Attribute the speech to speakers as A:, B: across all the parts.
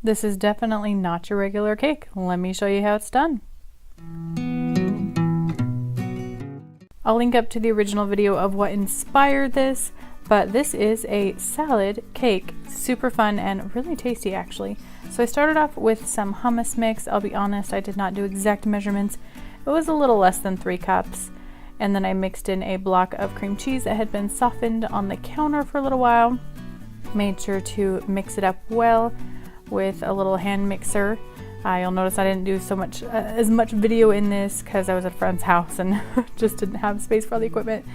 A: This is definitely not your regular cake. Let me show you how it's done. I'll link up to the original video of what inspired this, but this is a salad cake. Super fun and really tasty actually. So I started off with some hummus mix. I'll be honest, I did not do exact measurements. It was a little less than 3 cups. And then I mixed in a block of cream cheese that had been softened on the counter for a little while. Made sure to mix it up well with a little hand mixer. You'll notice I didn't do as much video in this because I was at a friend's house and just didn't have space for all the equipment.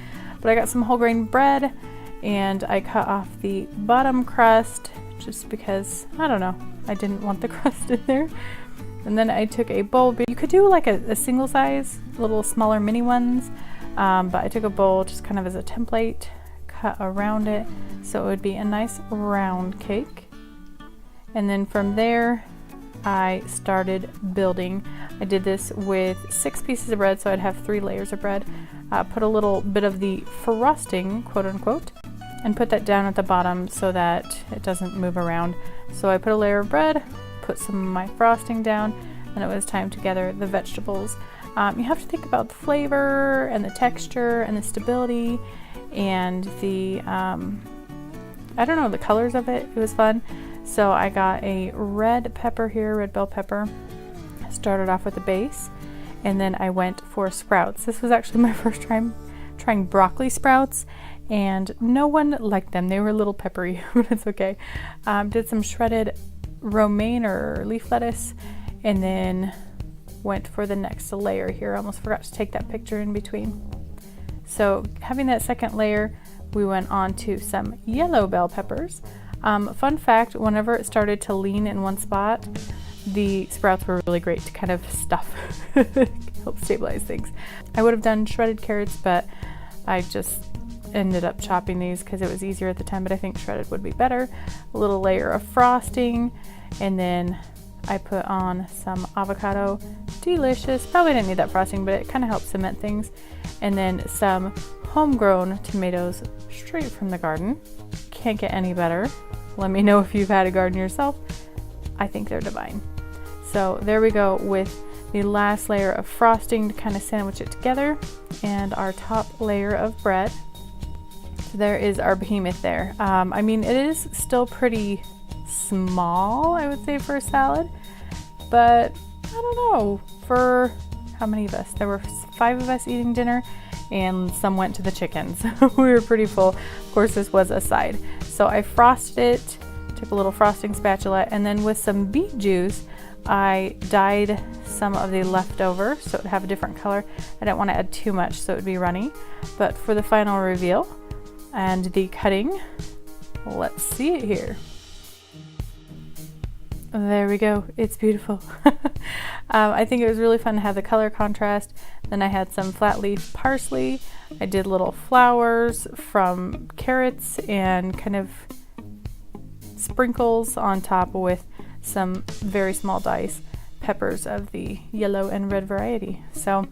A: But I got some whole grain bread and I cut off the bottom crust just because, I don't know, I didn't want the crust in there. And then I took a bowl, but you could do like a single size, little smaller mini ones. But I took a bowl just kind of as a template, cut around it so it would be a nice round cake. And then from there, I started building. I did this with 6 pieces of bread, so I'd have 3 layers of bread. Put a little bit of the frosting, quote unquote, and put that down at the bottom so that it doesn't move around. So I put a layer of bread, put some of my frosting down, and it was time to gather the vegetables. You have to think about the flavor and the texture and the stability and the, I don't know, the colors of it. It was fun. So I got a red pepper here, red bell pepper. Started off with the base, and then I went for sprouts. This was actually my first time trying broccoli sprouts, and no one liked them. They were a little peppery, but it's okay. Did some shredded romaine or leaf lettuce, and then went for the next layer here. I almost forgot to take that picture in between. So having that second layer, we went on to some yellow bell peppers. Fun fact, whenever it started to lean in one spot, the sprouts were really great to kind of stuff, help stabilize things. I would have done shredded carrots, but I just ended up chopping these because it was easier at the time, but I think shredded would be better. A little layer of frosting, and then I put on some avocado. Delicious. Probably didn't need that frosting, but it kind of helps cement things. And then some homegrown tomatoes straight from the garden. Can't get any better. Let me know if you've had a garden yourself. I think they're divine. So there we go with the last layer of frosting to kind of sandwich it together, and our top layer of bread. So there is our behemoth there. I mean, it is still pretty small, I would say, for a salad, but I don't know, for how many of us? There were 5 of us eating dinner, and some went to the chickens. We were pretty full. Of course, this was a side. So I frosted it, took a little frosting spatula, and then with some beet juice, I dyed some of the leftover so it would have a different color. I didn't want to add too much so it would be runny. But for the final reveal and the cutting, let's see it here. There we go. It's beautiful. I think it was really fun to have the color contrast. Then I had some flat leaf parsley. I did little flowers from carrots and kind of sprinkles on top with some very small dice peppers of the yellow and red variety. So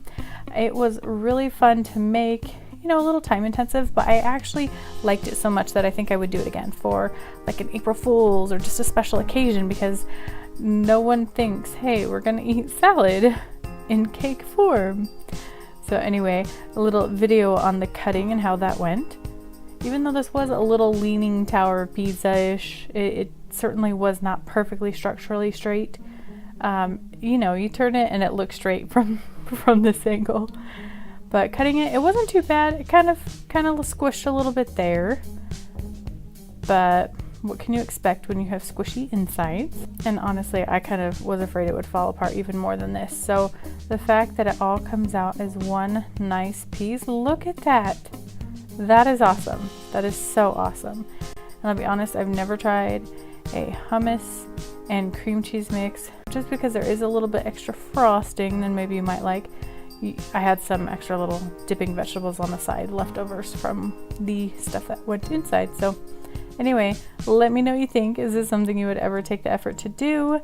A: it was really fun to make, you know, a little time intensive, but I actually liked it so much that I think I would do it again for like an April Fool's or just a special occasion, because no one thinks, hey, we're gonna eat salad in cake form. So anyway, a little video on the cutting and how that went. Even though this was a little leaning Tower of Pisa-ish, it certainly was not perfectly structurally straight. You know, you turn it and it looks straight from this angle. But cutting it, it wasn't too bad. It kind of squished a little bit there. But what can you expect when you have squishy insides? And honestly, I kind of was afraid it would fall apart even more than this. So the fact that it all comes out as one nice piece, look at that. That is awesome. That is so awesome. And I'll be honest, I've never tried a hummus and cream cheese mix, just because there is a little bit extra frosting than maybe you might like. I had some extra little dipping vegetables on the side, leftovers from the stuff that went inside. So anyway, let me know what you think. Is this something you would ever take the effort to do?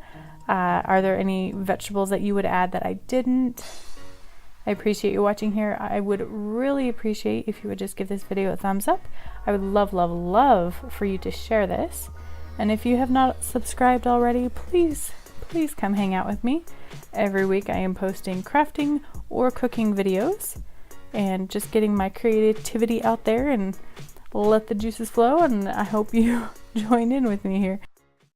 A: Are there any vegetables that you would add that I didn't? I appreciate you watching here. I would really appreciate if you would just give this video a thumbs up. I would love, love, love for you to share this. And if you have not subscribed already, please come hang out with me. Every week I am posting crafting or cooking videos and just getting my creativity out there and let the juices flow, and I hope you join in with me here.